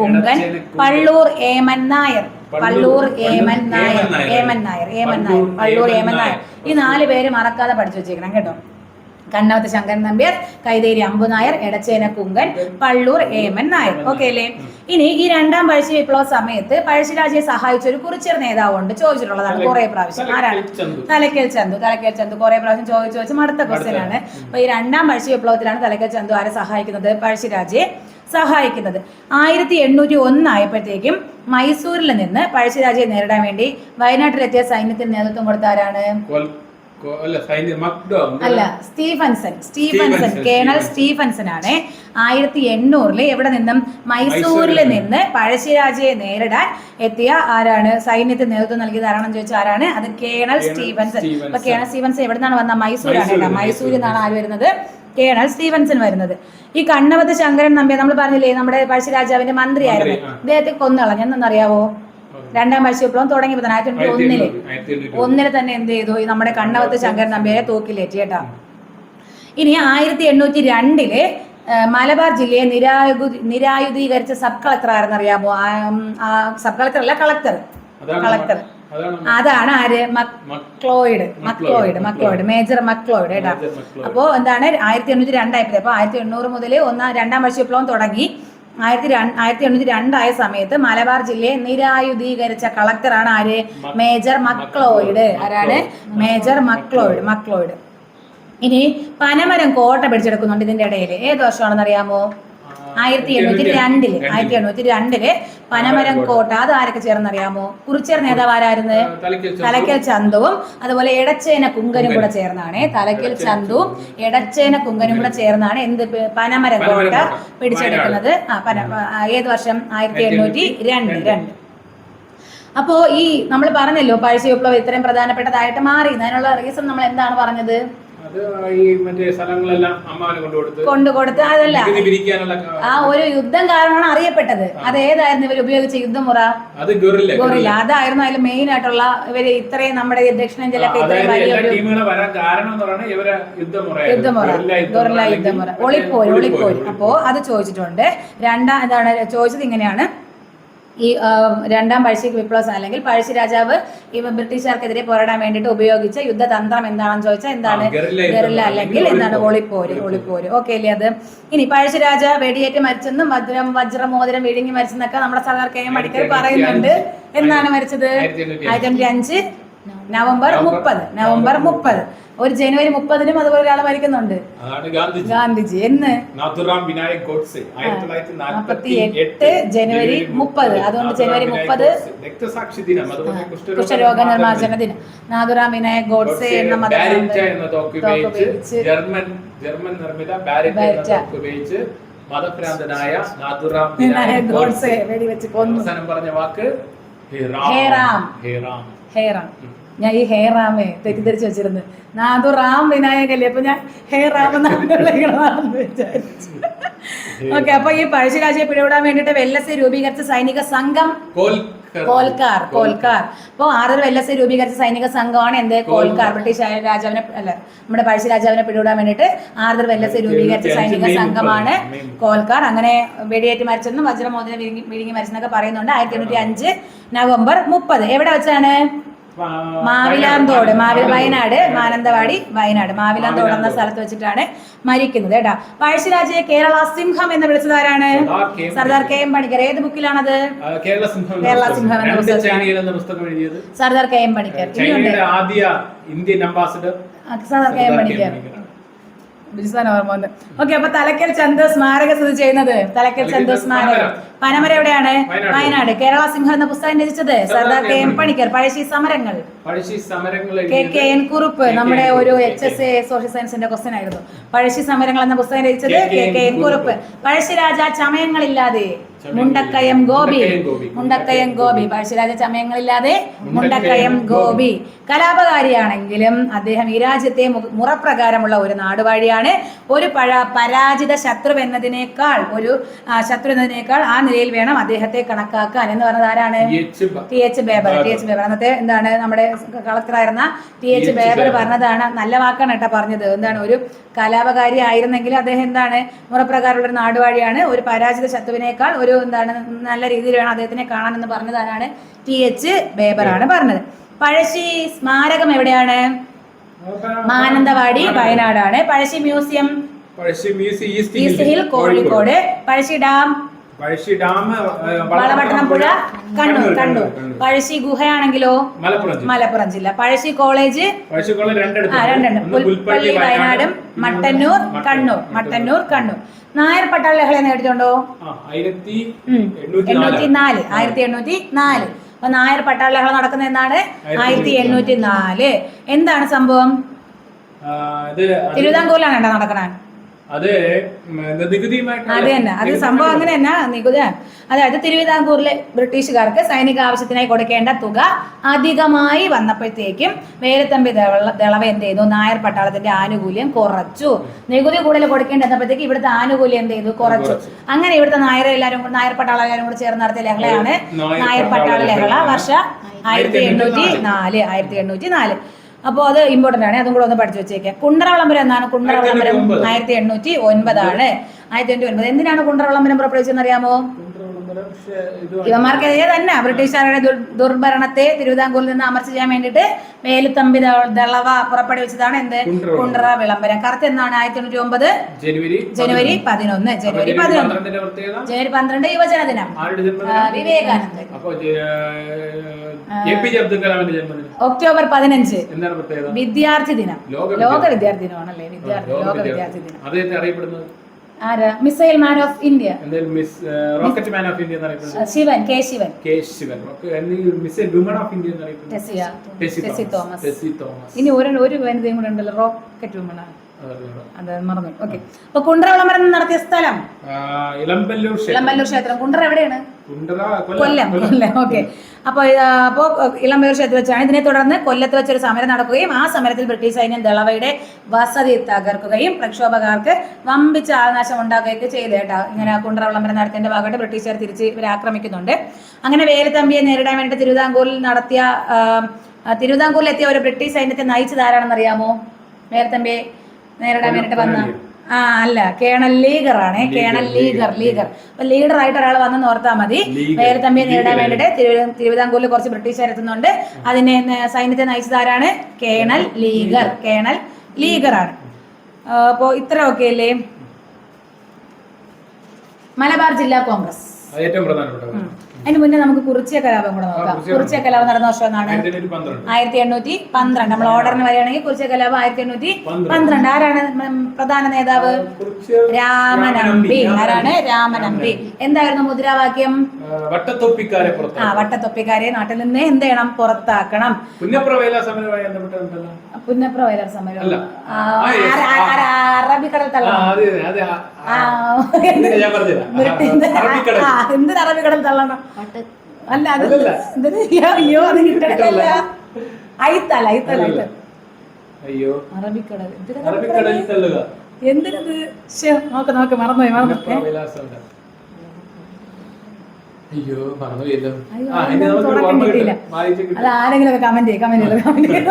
കുങ്കൻ, പള്ളൂർ ഏമൻ നായർ. പള്ളൂർ ഏമൻ നായർ. ഈ 4 പേര് മറക്കാതെ പഠിച്ചു വെച്ചേക്കണം കേട്ടോ. കണ്ണവത്ത് ശങ്കരൻ നമ്പ്യാർ, കൈതേരി അമ്പുനായർ, എടച്ചേന കുങ്കൻ, പള്ളൂർ ഏമൻ നായർ. ഓക്കെ അല്ലേ? ഇനി ഈ രണ്ടാം പഴശ്ശി വിപ്ലവ സമയത്ത് പഴശ്ശിരാജയെ സഹായിച്ച ഒരു കുറിച്യർ നേതാവുണ്ട്. ചോദിച്ചിട്ടുള്ളതാണ് കുറെ പ്രാവശ്യം. ആരാണ്? തലക്കൽ ചന്തു. കുറെ പ്രാവശ്യം ചോദിച്ചു അടുത്ത ക്വസ്റ്റ്യൻ ആണ്. അപ്പൊ ഈ രണ്ടാം പഴശ്ശി വിപ്ലവത്തിലാണ് തലക്കൽ ചന്തു ആരെ സഹായിക്കുന്നത്? പഴശ്ശിരാജയെ സഹായിക്കുന്നത്. 1801 ആയപ്പോഴത്തേക്കും മൈസൂരിൽ നിന്ന് പഴശ്ശിരാജയെ നേരിടാൻ വേണ്ടി വയനാട്ടിലെത്തിയ സൈന്യത്തിന് നേതൃത്വം കൊടുത്ത ആരാണ്? അല്ല, സ്റ്റീഫൻസൺ. കേണൽ സ്റ്റീഫൻസൺ ആണ് 1800 എവിടെ നിന്നും? മൈസൂരിൽ നിന്ന് പഴശ്ശിരാജയെ നേരിടാൻ എത്തിയ ആരാണ്? സൈന്യത്തിന് നേതൃത്വം നൽകിയത് ആരാണെന്ന് ചോദിച്ചാൽ ആരാണ്? അത് കേണൽ സ്റ്റീഫൻസൺ. അപ്പൊ കേണൽ സ്റ്റീഫൻസൺ എവിടെ നിന്നാണ് വന്നത്? മൈസൂരാണ്. മൈസൂരിൽ നിന്നാണ് ആര് വരുന്നത്? കേണൽ സ്റ്റീഫൻസൺ വരുന്നത്. ഈ കണ്ണവത്ത് ശങ്കരൻ നമ്പ്യാർ നമ്മൾ പറഞ്ഞില്ലേ, നമ്മുടെ പഴശ്ശിരാജാവിന്റെ മന്ത്രിയായിരുന്നു. ഇദ്ദേഹത്തെ കൊന്നുകളഞ്ഞു. എന്തെന്നറിയാവോ? രണ്ടാം പഴശ്ശി വിപ്ലവം തുടങ്ങിയപ്പോൾ 1801 തന്നെ എന്ത് ചെയ്തു? നമ്മുടെ കണ്ണവത്ത് ശങ്കരൻ നമ്പ്യാരെ തൂക്കിലേറ്റി കേട്ടോ. ഇനി 1802 മലബാർ ജില്ലയെ നിരായുധീകരിച്ച സബ് കളക്ടർ ആരെന്നറിയാമോ? സബ് കളക്ടർ അല്ല, കളക്ടർ. അതാണ് ആര്? മക്ലോയിഡ്. മേജർ മക്ലോയിഡ് കേട്ടോ. അപ്പോ എന്താണ് 1802 ആയപ്പോഴേ, അപ്പൊ 1800 മുതൽ രണ്ടാം പഴശ്ശി വിപ്ലവം തുടങ്ങി. 1802 ആയ സമയത്ത് മലബാർ ജില്ലയെ നിരായുധീകരിച്ച കളക്ടറാണ് ആര്? മേജർ മക്ലോയിഡ്. ആരാണ്? മേജർ മക്ലോയിഡ്. ഇനി പനമരം കോട്ട പിടിച്ചെടുക്കുന്നുണ്ട് ഇതിന്റെ ഇടയിൽ. ഏത് വർഷമാണെന്ന് അറിയാമോ? 1802 പനമരം കോട്ട. അത് ആരൊക്കെ ചേർന്നറിയാമോ? കുറിച്യർ നേതാവ് ആരായിരുന്നു? തലക്കൽ ചന്തുവും അതുപോലെ എടച്ചേന കുങ്കനും കൂടെ ചേർന്നാണ്. തലക്കൽ ചന്തുവും എടച്ചേന കുങ്കനും കൂടെ ചേർന്നാണ് എന്ത് പനമരം കോട്ട പിടിച്ചെടുക്കുന്നത്. ഏത് വർഷം? 1802. അപ്പോ ഈ നമ്മൾ പറഞ്ഞല്ലോ പഴശ്ശി വിപ്ലവം ഇത്രയും പ്രധാനപ്പെട്ടതായിട്ട് മാറി. അതിനുള്ള റീസൺ നമ്മൾ എന്താണ് പറഞ്ഞത്? കൊണ്ടുകൊടുത്ത് അതല്ല, ആ ഒരു യുദ്ധം കാരണമാണ് അറിയപ്പെട്ടത്. അത് ഏതായിരുന്നു ഇവർ ഉപയോഗിച്ച യുദ്ധമുറ? ഗൊറില്ല. അതായിരുന്നു അതിൽ മെയിൻ ആയിട്ടുള്ള ഇവര് ഇത്രയും നമ്മുടെ ദക്ഷിണേന്ത്യയിലൊക്കെ ഇത്രയും വലിയ യുദ്ധമുറ, ഗൊറില്ല യുദ്ധമുറ, ഒളിപ്പോര്. അപ്പോ അത് ചോദിച്ചിട്ടുണ്ട്. എന്താണ് ചോദിച്ചത്? ഇങ്ങനെയാണ് ഈ രണ്ടാം പഴശ്ശി വിപ്ലവം അല്ലെങ്കിൽ പഴശ്ശി രാജാവ് ഈ ബ്രിട്ടീഷുകാർക്കെതിരെ പോരാടാൻ വേണ്ടിയിട്ട് ഉപയോഗിച്ച യുദ്ധതന്ത്രം എന്താണെന്ന് ചോദിച്ചാൽ എന്താണ്? ഗറില്ല അല്ലെങ്കിൽ എന്താണ്? ഒളിപ്പോര്. ഓക്കെ അല്ലേ അത്? ഇനി പഴശ്ശി രാജ വെടിയേറ്റ് മരിച്ചെന്നും വജ്രമോതിരം വിഴുങ്ങി മരിച്ചെന്നൊക്കെ നമ്മുടെ സർക്കാർ കെ എം പണിക്കർ പറയുന്നുണ്ട്. എന്നാണ് മരിച്ചത്? 1905 നവംബർ 30. ഒരു ജനുവരി 30-നും അതുപോലെ ഒരാൾ മരിക്കുന്നുണ്ട്, ഗാന്ധിജി. എന്ന് 1948 ജനുവരി 30. അതുകൊണ്ട് ജനുവരി 30 കുഷ്ഠരോഗ നിർമ്മാർജ്ജന ദിനം. നാഥുറാം വിനായക് ഗോഡ്സെ എന്ന ജർമ്മൻ നിർമ്മിത മതഭ്രാന്തനായ നാഥുറാം വിനായക് ഗോഡ്സെ വെടിവെച്ച് കൊന്നു. അവസാനം പറഞ്ഞ വാക്ക് ഹേറാം. ഞാൻ ഈ ഹേറാമെ തെറ്റിദ്ധരിച്ച് വെച്ചിരുന്നു. നാഥുറാം വിനായകല്ലേ, അപ്പൊ ഞാൻ ഹേറാം എന്നാണെന്ന് വിചാരിച്ചു. ഓക്കെ. അപ്പൊ ഈ പഴശ്ശിരാജയെ പിടികൂടാൻ വേണ്ടിട്ട് വെല്ലസി രൂപീകരിച്ച സൈനിക സംഘം കോൽക്കാർ. അപ്പൊ ആർദർ വെല്ലസി രൂപീകരിച്ച സൈനിക സംഘമാണ് എന്ത്? കോൽക്കാർ. ബ്രിട്ടീഷ് രാജാവിനെ നമ്മുടെ പഴശ്ശി രാജാവിനെ പിടികൂടാൻ വേണ്ടിട്ട് ആർദർ വെല്ലസി രൂപീകരിച്ച സൈനിക സംഘമാണ് കോൽക്കാർ. അങ്ങനെ വെടിയേറ്റ് മരിച്ചെന്നും വജ്രമോതിരം വിഴുങ്ങി മരിച്ചെന്നൊക്കെ പറയുന്നുണ്ട്. 1905 നവംബർ 30. എവിടെ വെച്ചാണ്? മാവിലാന്തോട്, വയനാട്, മാനന്തവാടി, വയനാട്. മാവിലാന്തോട് എന്ന സ്ഥലത്ത് വെച്ചിട്ടാണ് മരിക്കുന്നത് കേട്ടാ. പഴശ്ശിരാജയെ കേരള സിംഹം എന്ന് വിളിച്ചത് ആരാണ്? Sardar K M Panicker. ഏത് ബുക്കിലാണത്? കേരള സിംഹം എന്ന പുസ്തകം സർദാർ കെ എം പണിക്കർ. ആദ്യ Indian ambassador Sardar K M Panikkar. Okay. അപ്പൊ തലക്കൽ ചന്ത് സ്മാരക സ്ഥിതി ചെയ്യുന്നത് തലക്കൽ ചന്ത് സ്മാരകം പനമര എവിടെയാണ്? വയനാട്. കേരള സിംഹം എന്ന പുസ്തകം രചിച്ചത് സർദാർ കെ എം പണിക്കർ. പഴശ്ശി സമരങ്ങൾ കെ എൻ കുറുപ്പ്. നമ്മുടെ ഒരു HSA സോഷ്യൽ സയൻസിന്റെ ക്വസ്റ്റ്യൻ ആയിരുന്നു. പഴശ്ശി സമരങ്ങൾ എന്ന പുസ്തകം രചിച്ചത് കെ എൻ കുറുപ്പ്. പഴശ്ശി രാജ ചമയങ്ങളില്ലാതെ മുണ്ടക്കയം ഗോപി. പഴശ്ശിരാജ ചമയങ്ങളില്ലാതെ മുണ്ടക്കയം ഗോപി. കലാപകാരിയാണെങ്കിലും അദ്ദേഹം ഈ രാജ്യത്തെ മുറപ്രകാരമുള്ള ഒരു നാടുവാഴിയാണ്. ഒരു പരാജിത ശത്രു എന്നതിനേക്കാൾ ആ നിലയിൽ വേണം അദ്ദേഹത്തെ കണക്കാക്കാൻ എന്ന് പറഞ്ഞത് ആരാണ്? TH ബേബർ. അന്നത്തെ എന്താണ് നമ്മുടെ കളക്ടറായിരുന്ന TH ബേബർ പറഞ്ഞതാണ്. നല്ല വാക്കാണ് കേട്ടോ പറഞ്ഞത്. എന്താണ്? ഒരു കലാപകാരി ആയിരുന്നെങ്കിൽ അദ്ദേഹം എന്താണ്? മുറപ്രകാരമുള്ള ഒരു നാടുവാഴിയാണ്. ഒരു പരാജിത ശത്രുവിനേക്കാൾ ഒരു എന്താണ് നല്ല രീതിയിൽ വേണം അദ്ദേഹത്തിനെ കാണാൻ എന്ന് പറഞ്ഞതാണ് TH ബേബറാണ് പറഞ്ഞത്. പഴശ്ശി സ്മാരകം എവിടെയാണ്? മാനന്തവാടി, വയനാടാണ്. Pazhassi museum east hill, Kozhikode. Pazhassi dam Valapattanam പുഴ, കണ്ണൂർ. പഴശ്ശി ഗുഹയാണെങ്കിലോ മലപ്പുറം ജില്ല. പഴശ്ശി കോളേജ് പുൽപ്പള്ളി, വയനാടും. മട്ടന്നൂർ, കണ്ണൂർ. നായർ പട്ടാള ലഹള നേടിയിട്ടുണ്ടോ? 1804. അപ്പൊ നായർ പട്ടാള ലഹള നടക്കുന്ന എന്നാണ് 1804. എന്താണ് സംഭവം? തിരുവിതാംകൂറിലാണ് കേട്ടോ നടക്കണേ. അത് തന്നെ. അത് സംഭവം അങ്ങനെ തന്നെ നികുതി. അതായത് തിരുവിതാംകൂറിലെ ബ്രിട്ടീഷുകാർക്ക് സൈനിക ആവശ്യത്തിനായി കൊടുക്കേണ്ട തുക അധികമായി വന്നപ്പോഴത്തേക്കും വേലുത്തമ്പി ദളവ എന്ത് ചെയ്തു? നായർ പട്ടാളത്തിന്റെ ആനുകൂല്യം കുറച്ചു. നികുതി കൂടുതൽ കൊടുക്കേണ്ടപ്പോഴത്തേക്ക് ഇവിടുത്തെ ആനുകൂല്യം എന്ത് ചെയ്തു? കുറച്ചു. അങ്ങനെ ഇവിടുത്തെ നായർ പട്ടാള എല്ലാവരും കൂടെ ചേർന്ന് നടത്തിയ ലഹളയാണ് നായർ പട്ടാള ലഹള. വർഷം 1804. അപ്പോൾ അത് ഇമ്പോർട്ടന്റ് ആണ്. അതും കൂടെ ഒന്ന് പഠിച്ചു വെച്ചേക്കാം. കുണ്ടറ വിളംബരം എന്നാണ്? കുണ്ടറ വിളംബരം 1809. 1809. എന്തിനാണ് കുണ്ടറ വിളംബരം പുറപ്പെടുവിച്ചതെന്ന് അറിയാമോ? ഇവന്മാർക്കെതിരെ തന്നെ ബ്രിട്ടീഷുകാരുടെ ദുർഭരണത്തെ തിരുവിതാംകൂറിൽ നിന്ന് അമർച്ച ചെയ്യാൻ വേണ്ടിയിട്ട് വേലുത്തമ്പി ദളവ പുറപ്പെടുവിച്ചതാണ് എന്ത്? കുണ്ടറ വിളംബരം. കറക്റ്റ് എന്നാണ്? 1809 ജനുവരി 11. ജനുവരി 12 യുവജന ദിനം. വിവേകാനന്ദൻ. ഒക്ടോബർ 15 വിദ്യാർത്ഥി ദിനം. ലോക വിദ്യാർത്ഥി ദിനമാണല്ലേ? ലോക വിദ്യാർത്ഥി ദിനം. ആരാ? Missile man of India rocket man of India എന്നറിയപ്പെടുന്നത് Sivan, K Sivan. Missile woman of India എന്നറിയപ്പെടുന്നത് ടെസി തോമസ്. ടെസി തോമസ്. ഇനി ഒരു വനിതയും കൂടെ ഉണ്ടല്ലോ, റോക്കറ്റ് വുമണാണ്, അത് മറന്നു. ഓക്കെ. അപ്പൊ കുണ്ട്ര വിളംബരം നടത്തിയ സ്ഥലം ഇളമ്പല്ലൂർ ക്ഷേത്രം. കുണ്ട്ര എവിടെയാണ്? കൊല്ലം. ഓക്കെ. അപ്പോൾ ഇളമ്പല്ലൂർ ക്ഷേത്രത്തിൽ വെച്ചാണ്. ഇതിനെ തുടർന്ന് കൊല്ലത്ത് വെച്ചൊരു സമരം നടക്കുകയും ആ സമരത്തിൽ ബ്രിട്ടീഷ് സൈന്യം ദളവയുടെ വസതി തകർക്കുകയും പ്രക്ഷോഭക്കാർക്ക് വമ്പിച്ച ആൾനാശം ഉണ്ടാക്കുകയൊക്കെ ചെയ്തു കേട്ടോ. ഇങ്ങനെ കുണ്ട്ര വിളംബരം നടത്തിയതിന്റെ ഭാഗമായിട്ട് ബ്രിട്ടീഷുകാർ തിരിച്ച് ഇവരെ ആക്രമിക്കുന്നുണ്ട്. അങ്ങനെ വേലുത്തമ്പിയെ നേരിടാൻ വേണ്ടിയിട്ട് തിരുവിതാംകൂറിലെത്തിയ ഒരു ബ്രിട്ടീഷ് സൈന്യത്തെ നയിച്ചത് ആരാണെന്ന് അറിയാമോ? വേലുത്തമ്പിയെ നേരിടാൻ വേണ്ടിട്ട് വന്ന അല്ല, കേണൽ ലീഗർ ആണ്. കേണൽ ലീഗർ. അപ്പൊ ലീഡർ ആയിട്ട് ഒരാൾ വന്നെന്ന് ഓർത്താൽ മതി. വേലുത്തമ്പിയെ നേരിടാൻ വേണ്ടിട്ട് തിരുവിതാംകൂറിൽ കുറച്ച് ബ്രിട്ടീഷുകാർ എത്തുന്നുണ്ട്. അതിനെ സൈന്യത്തെ നയിച്ചത് ആരാണ്? കേണൽ ലീഗർ ആണ്. അപ്പോ ഇത്ര ഒക്കെ അല്ലേ? മലബാർ ജില്ലാ കോൺഗ്രസ് ഏറ്റവും പ്രധാനപ്പെട്ട. അതിന് മുന്നേ നമുക്ക് കുറിച്യ കലാപം കൂടെ നോക്കാം. കുറിച്യ കലാപം നടന്ന വർഷം എന്നാണ്? 1812. നമ്മൾ ഓർഡറിന് വരികയാണെങ്കിൽ കുറിച്യ കലാപം 1812. ആരാണ് പ്രധാന നേതാവ്? രാമനമ്പി. ആരാണ്? രാമനമ്പി. എന്തായിരുന്നു മുദ്രാവാക്യം? വട്ടത്തൊപ്പിക്കാരെ നാട്ടിൽ നിന്ന് എന്ത് ചെയ്യണം? പുറത്താക്കണം. പുന്നപ്ര വയലാർ സമരം. അറബിക്കടൽ തള്ളണം. എന്തിന് അറബിക്കടൽ തള്ളണം? അല്ല, അത് അയ്യോ, അത് കിട്ടണല്ല. അയിത്തല. അറബിക്കടൽ എന്തിനത്? നോക്ക് മറന്നുപോയി. അത് ആരെങ്കിലും ഒക്കെ കമന്റ് ചെയ്യും.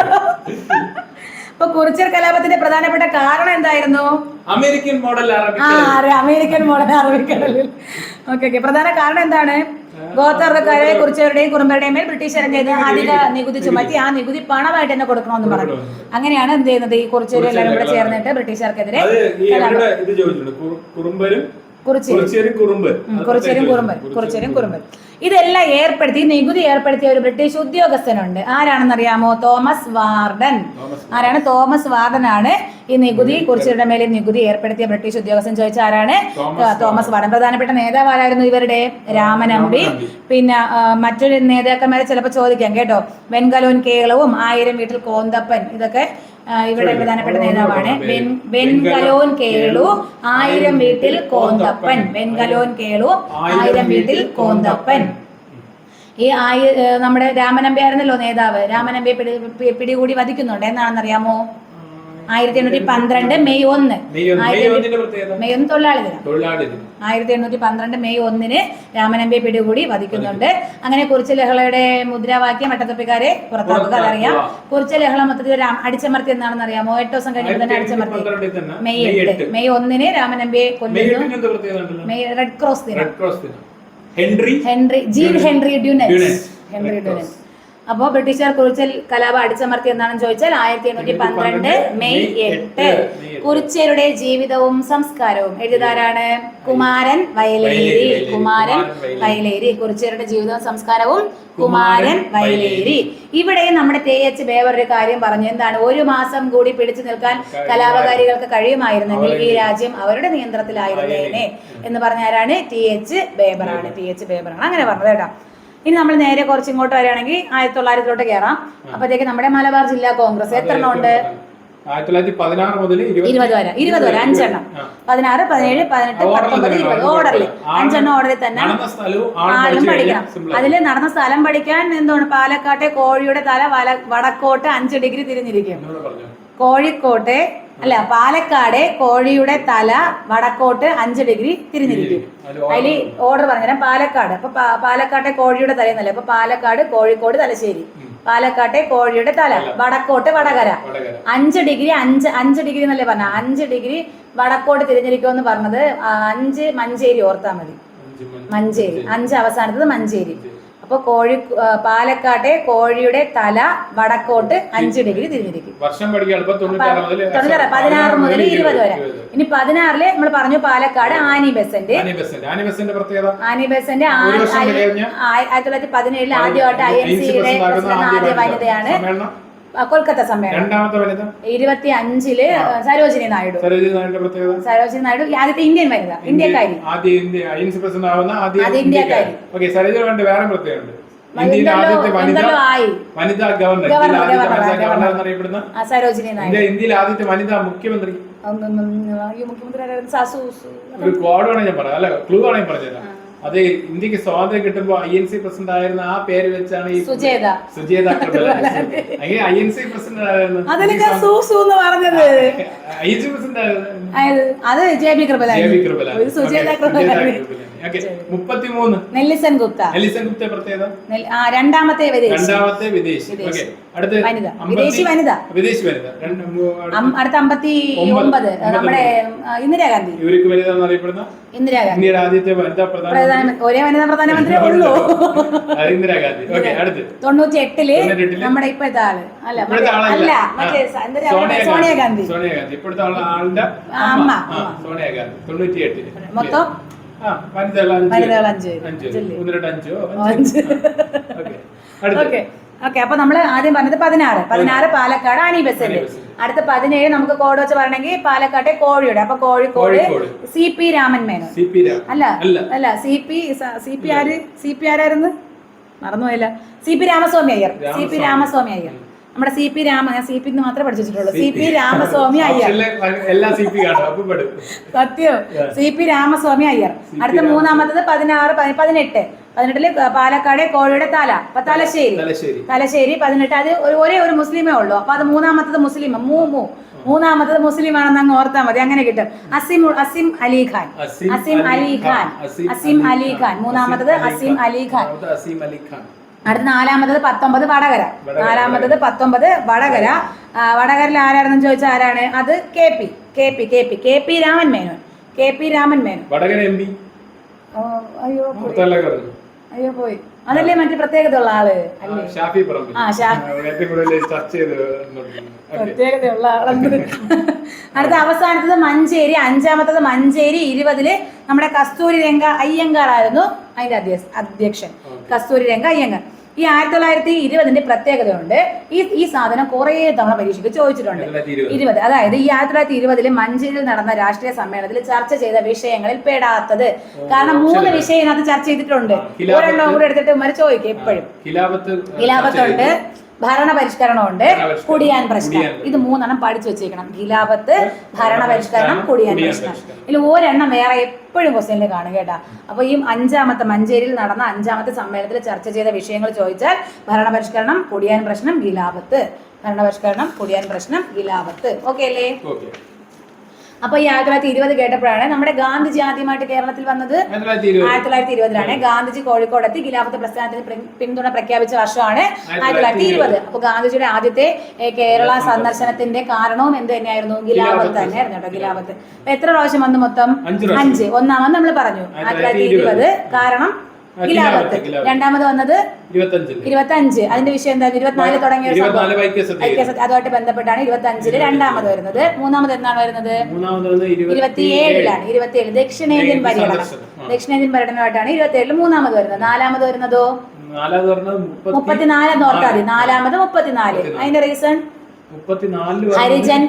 അപ്പൊ കുറിച്യർ കലാപത്തിന്റെ പ്രധാനപ്പെട്ട കാരണം എന്തായിരുന്നു? അമേരിക്കൻ മോഡൽ അറബിക്കടലിൽ. ഓക്കെ. പ്രധാന കാരണം എന്താണ്? ഗോത്രക്കാരെ കുറിച്യരുടെയും കുറുമ്പരുടെയും മേൽ ബ്രിട്ടീഷുകാർ ചെയ്ത് അധിക നികുതി ചുമത്തി ആ നികുതി പണമായിട്ട് തന്നെ കൊടുക്കണമെന്ന് പറഞ്ഞു. അങ്ങനെയാണ് എന്ത് ചെയ്യുന്നത്? ഈ കുറിച്യരും എല്ലാവരും കൂടെ ചേർന്നിട്ട് ബ്രിട്ടീഷുകാർക്കെതിരെ കുറിച്യരും കുറുമ്പൻ ഇതെല്ലാം നികുതി ഏർപ്പെടുത്തിയ ഒരു ബ്രിട്ടീഷ് ഉദ്യോഗസ്ഥനുണ്ട്. ആരാണെന്നറിയാമോ? Thomas Warden. ആരാണ്? തോമസ് വാർഡൻ ആണ് ഈ നികുതി കുറിച്യരുടെ മേലെ നികുതി ഏർപ്പെടുത്തിയ ബ്രിട്ടീഷ് ഉദ്യോഗസ്ഥൻ. ചോദിച്ച ആരാണ്? Thomas warden. പ്രധാനപ്പെട്ട നേതാവ് ആരായിരുന്നു ഇവരുടെ? രാമനമ്പി. പിന്നെ മറ്റൊരു നേതാക്കന്മാരെ ചിലപ്പോൾ ചോദിക്കാം കേട്ടോ. വെൺകലോൻ കേളവും 1000 വീട്ടിൽ കോന്തപ്പൻ, ഇതൊക്കെ ഇവിടെ പ്രധാനപ്പെട്ട നേതാവാണ്. വെൺകലോൻ കേളു 1000 വീട്ടിൽ കോന്തപ്പൻ. വെൺകലോൻ കേളു 1000 വീട്ടിൽ കോന്തപ്പൻ. ഈ നമ്മുടെ രാമനമ്പി ആയിരുന്നല്ലോ നേതാവ്. രാമനമ്പിയെ പിടികൂടി വധിക്കുന്നുണ്ട്. എന്നാണെന്നറിയാമോ? 1812 മെയ് 1. മെയ് 1 തൊഴിലാളി ദിനം. 1812 മെയ് 1 രാമനമ്പിയെ പിടികൂടി വധിക്കുന്നുണ്ട്. അങ്ങനെ കുറിച്യ ലഹളയുടെ മുദ്രാവാക്യം വട്ടത്തൊപ്പിക്കാരെ പുറത്താക്കുക. അതറിയാം. കുറിച്യ ലഹള മൊത്തത്തിൽ അടിച്ചമർത്തി എന്നാണെന്ന് അറിയാമോ? 8 ദിവസം കഴിയുമ്പോൾ തന്നെ അടിച്ചമർത്തി. മെയ് 1 രാമനമ്പിയെ കൊല്ലുന്നു. റെഡ് ക്രോസ് ദിനം. ഹെൻറി ഡ്യൂനറ്റ്. അപ്പോ ബ്രിട്ടീഷുകാർ കുറിച്യ കലാപം അടിച്ചമർത്തി എന്നാണെന്ന് ചോദിച്ചാൽ 1812 മെയ് 8. കുറിച്യരുടെ ജീവിതവും സംസ്കാരവും എഴുതാരാണ്? കുമാരൻ വയലേരി. കുറിച്യരുടെ ജീവിതവും സംസ്കാരവും കുമാരൻ വയലേരി. ഇവിടെ നമ്മുടെ TH ബേബർ ഒരു കാര്യം പറഞ്ഞു. എന്താണ്? 1 മാസം കൂടി പിടിച്ചു നിൽക്കാൻ കലാപകാരികൾക്ക് കഴിയുമായിരുന്നെങ്കിൽ ഈ രാജ്യം അവരുടെ നിയന്ത്രണത്തിലായിരുന്നേനെ എന്ന് പറഞ്ഞ ആരാണ്? TH ബേബറാണ്. അങ്ങനെ പറഞ്ഞത് കേട്ടോ. ഇനി നമ്മൾ നേരെ കുറച്ച് ഇങ്ങോട്ട് വരികയാണെങ്കിൽ 1900 കയറാം. അപ്പോഴത്തേക്ക് നമ്മുടെ മലബാർ ജില്ലാ കോൺഗ്രസ് എത്ര എണ്ണം ഉണ്ട്? 1916 മുതൽ 20 വരെ 5 എണ്ണം. 16, 17, 18, 19, 20 ഓർഡറിൽ 5 എണ്ണം ഓർഡറിൽ തന്നെ ആളും പഠിക്കണം. അതിൽ നടന്ന സ്ഥലം പഠിക്കാൻ എന്താണ്? പാലക്കാട്ടെ കോഴിയുടെ തല വടക്കോട്ട് 5 ഡിഗ്രി തിരിഞ്ഞിരിക്കും. പാലക്കാട് കോഴിയുടെ തല വടക്കോട്ട് 5 ഡിഗ്രി തിരിഞ്ഞിരിക്കും. അതിൽ ഓർഡർ പറഞ്ഞുതരാം. പാലക്കാട്. അപ്പൊ പാലക്കാട്ടെ കോഴിയുടെ തല എന്നല്ലേ? അപ്പൊ പാലക്കാട്, കോഴിക്കോട്, തലശ്ശേരി. പാലക്കാട്ടെ കോഴിയുടെ തല വടക്കോട്ട് വടകര 5 ഡിഗ്രി 5 ഡിഗ്രി എന്നല്ലേ പറഞ്ഞ? 5 ഡിഗ്രി വടക്കോട്ട് തിരിഞ്ഞിരിക്കുമെന്ന് പറഞ്ഞത് 5 മഞ്ചേരി ഓർത്താ മതി. മഞ്ചേരി 5 അവസാനത്തത് മഞ്ചേരി. അപ്പൊ പാലക്കാട്ടെ കോഴിയുടെ തല വടക്കോട്ട് 5 ഡിഗ്രി തിരിഞ്ഞിരിക്കും. 16 മുതൽ 20 വരെ. ഇനി 16 നമ്മൾ പറഞ്ഞു പാലക്കാട് ആനി ബെസന്റ് 1917 ആദ്യമായിട്ട് INC യുടെ ആദ്യ വനിതയാണ്. കൊൽക്കത്ത സമ്മേളനം. രണ്ടാമത്തെ വനിത 25 സരോജിനി നായിഡു. സരോജിനി നായിഡുവിന്റെ പ്രത്യേകത? സരോജിനി നായിഡു ആദ്യത്തെ ഇന്ത്യൻ വനിത, ഇന്ത്യക്കാരി. ആദ്യ ഇന്ത്യ INC പ്രസിഡന്റ് ആവുന്ന ആദ്യ ഇന്ത്യക്കാരി. ഓക്കെ, സരോജിനി നായിഡു വേറെ പ്രത്യേകതയുണ്ട്. ഇന്ത്യയിലെ ആദ്യത്തെ വനിതാ ഗവർണർ, ഗവർണർ എന്നറിയപ്പെടുന്ന സരോജിനി നായിഡു. ഇന്ത്യയിലെ ആദ്യത്തെ വനിതാ മുഖ്യമന്ത്രി. മുഖ്യമന്ത്രി ഒരു കോഡ് വേണേ ഞാൻ പറയാം, അല്ല ക്ലൂ വേണേ പറഞ്ഞുതരാം. അത് ഇന്ത്യക്ക് സ്വാതന്ത്ര്യം കിട്ടുമ്പോ INC പ്രസിഡന്റ് ആയിരുന്ന ആ പേര് വെച്ചാണ് ഈ സുജേത INC പ്രസിഡന്റ് ആയിരുന്നു. INC പ്രസിഡന്റ് അത് JB Kripalani. 33 Nelson Gupta. Nelson Gupta പ്രത്യേകത? രണ്ടാമത്തെ വിദേശി. അടുത്ത വിദേശി വനിത. വിദേശി വനിത. അടുത്ത 59 നമ്മുടെ ഇന്ദിരാഗാന്ധി. ഇവർക്ക് വനിത എന്നറിയപ്പെടുന്ന ഇന്ദിരാഗാന്ധി. ഇന്ത്യയുടെ ആദ്യത്തെ വനിതാ ഒരേ വനിതാ പ്രധാനമന്ത്രിയേ ഉള്ളൂ. ഇന്ദിരാഗാന്ധി. അടുത്ത് 98 നമ്മുടെ ഇപ്പോഴത്തെ ആള് അല്ല മറ്റേ സോണിയാഗാന്ധി. സോണിയാഗാന്ധി ഇപ്പോഴത്തെ ആളുടെ അമ്മ സോണിയാഗാന്ധി. 98 മൊത്തം വനിതകൾ 5. ഓക്കെ. അപ്പൊ നമ്മള് ആദ്യം പറഞ്ഞത് 16 പാലക്കാട് ആനി ബസ്സിന്റെ. അടുത്ത 17 നമുക്ക് കോഡ് വെച്ച് പറയണമെങ്കിൽ പാലക്കാട്ടെ കോഴിയുടെ. അപ്പൊ കോഴിക്കോട് CP രാമൻ മേനോൻ. അല്ല CP ആരായിരുന്നു മറന്നുപോയില്ല. CP രാമസ്വാമി അയ്യർ. CP രാമസ്വാമി അയ്യർ നമ്മുടെ CP മാത്രമേ പഠിച്ചിട്ടുള്ളൂ. CP രാമസ്വാമി അയ്യർ. സത്യം. CP രാമസ്വാമി അയ്യർ. അടുത്ത മൂന്നാമത്തത് 18 പാലക്കാട് കോഴിയുടെ തലശ്ശേരി. 18 അത് ഒരേ ഒരു മുസ്ലിമേ ഉള്ളൂ. അപ്പൊ അത് മൂന്നാമത്തത് മുസ്ലിം. മൂന്നാമത്തത് മുസ്ലിം ആണെന്ന് അങ്ങ് ഓർത്താൽ മതി, അങ്ങനെ കിട്ടും. അസിം അലി ഖാൻ. മൂന്നാമത്തത് അസിം അലി ഖാൻ. അടുത്ത നാലാമത്തത് 19 വടകര. വടകരയിൽ ആരാണെന്ന് ചോദിച്ചാൽ ആരാണ് അത്? KP രാമൻ മേനോൻ. വടകര MP. അയ്യോ പോയി. അതല്ലേ മറ്റു പ്രത്യേകത ഉള്ള ആള് അല്ലേ? പ്രത്യേകതയുള്ള ആളെന്ന്. അടുത്ത അവസാനത്തത് മഞ്ചേരി. അഞ്ചാമത്തത് മഞ്ചേരി 20 നമ്മുടെ കസ്തൂരി രംഗ അയ്യങ്കാർ ആയിരുന്നു അതിന്റെ അധ്യക്ഷൻ. കസ്തൂരി രംഗ അയ്യങ്കാർ. ഈ 1920 പ്രത്യേകതയുണ്ട്. ഈ സാധനം കുറെ തവണ പരീക്ഷയ്ക്ക് ചോദിച്ചിട്ടുണ്ട്. 20 അതായത് ഈ 1920 മഞ്ചേരിയിൽ നടന്ന രാഷ്ട്രീയ സമ്മേളനത്തിൽ ചർച്ച ചെയ്ത വിഷയങ്ങളിൽ പെടാത്തത്. കാരണം 3 വിഷയം ഇതിനകത്ത് ചർച്ച ചെയ്തിട്ടുണ്ട്. ഒരെണ്ണം കൂടെ എടുത്തിട്ട് ഇവര് ചോദിക്കും എപ്പോഴും. ഖിലാഫത്തുണ്ട്, ഭരണപരിഷ്കരണമുണ്ട്, കുടിയാൻ പ്രശ്നം. ഇത് 3 പഠിച്ചു വെച്ചേക്കണം. ഖിലാഫത്ത്, ഭരണപരിഷ്കരണം, കുടിയാൻ പ്രശ്നം. ഇതിൽ ഒരെണ്ണം വേറെ എപ്പോഴും ക്വസ്റ്റ്യനിൽ കാണും കേട്ടാ. അപ്പൊ ഈ മഞ്ചേരിയിൽ നടന്ന 5ാമത്തെ സമ്മേളനത്തിൽ ചർച്ച ചെയ്ത വിഷയങ്ങൾ ചോദിച്ചാൽ ഭരണപരിഷ്കരണം, കുടിയാൻ പ്രശ്നം, ഖിലാഫത്ത്. ഓക്കെ അല്ലേ? അപ്പൊ ഈ 1920 കേട്ടപ്പോഴാണ് നമ്മുടെ ഗാന്ധിജി ആദ്യമായിട്ട് കേരളത്തിൽ വന്നത്. 1920 ഗാന്ധിജി കോഴിക്കോടെത്തി ഖിലാഫത്ത് പ്രസ്ഥാനത്തിന് പിന്തുണ പ്രഖ്യാപിച്ച വർഷമാണ് 1920. അപ്പൊ ഗാന്ധിജിയുടെ ആദ്യത്തെ കേരള സന്ദർശനത്തിന്റെ കാരണവും എന്ത് തന്നെയായിരുന്നു? ഖിലാഫത്ത് തന്നെയായിരുന്നു കേട്ടോ. ഖിലാഫത്ത് എത്ര പ്രാവശ്യം വന്നു? മൊത്തം 5. ഒന്നാമത് നമ്മൾ പറഞ്ഞു 1920 കാരണം ഖിലാഫത്ത്. രണ്ടാമത് വന്നത് 25. അതിന്റെ വിഷയം എന്തായിരുന്നു? 24 തുടങ്ങിയ അതുമായിട്ട് ബന്ധപ്പെട്ടാണ് 25 രണ്ടാമത് വരുന്നത്. മൂന്നാമത് എന്നാണ് വരുന്നത്? 27 ദക്ഷിണേന്ത്യൻ പര്യടനമായിട്ടാണ് 27 മൂന്നാമത് വരുന്നത്. നാലാമത് വരുന്നതോ 34 ഓർത്താതി. നാലാമത് 34. അതിന്റെ റീസൺ ഹരിജൻ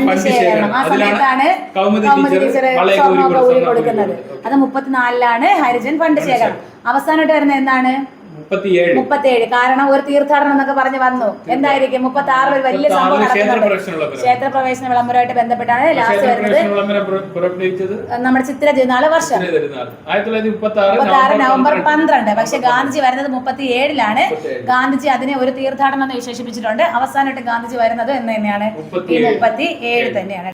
ഫണ്ട് ശേഖരണം. ആ സമയത്താണ് കൗമുദി ടീച്ചർ സ്വർണ്ണമൊക്കെ ഊരി കൊടുക്കുന്നത്. അത് 34 ഹരിജൻ ഫണ്ട് ശേഖരണം. അവസാനമായിട്ട് വരുന്നത് എന്താണ്? 37. കാരണം ഒരു തീർത്ഥാടനം എന്നൊക്കെ പറഞ്ഞു വന്നു. എന്തായിരിക്കും? 36 ഒരു വലിയ സംഭവം നടക്കുന്നുണ്ട്. ക്ഷേത്ര പ്രവേശന വിളംബരമായിട്ട് ബന്ധപ്പെട്ടാണ് ലാസ്റ്റ് വരുന്നത് നമ്മുടെ ചിത്ര തിരുനാള് വർഷം 1936 നവംബർ 12. പക്ഷെ ഗാന്ധിജി വരുന്നത് 37. ഗാന്ധിജി അതിനെ ഒരു തീർത്ഥാടനം എന്ന് വിശേഷിപ്പിച്ചിട്ടുണ്ട്. അവസാനമായിട്ട് ഗാന്ധിജി വരുന്നത് എന്ന് തന്നെയാണ് ഈ 37 തന്നെയാണ്.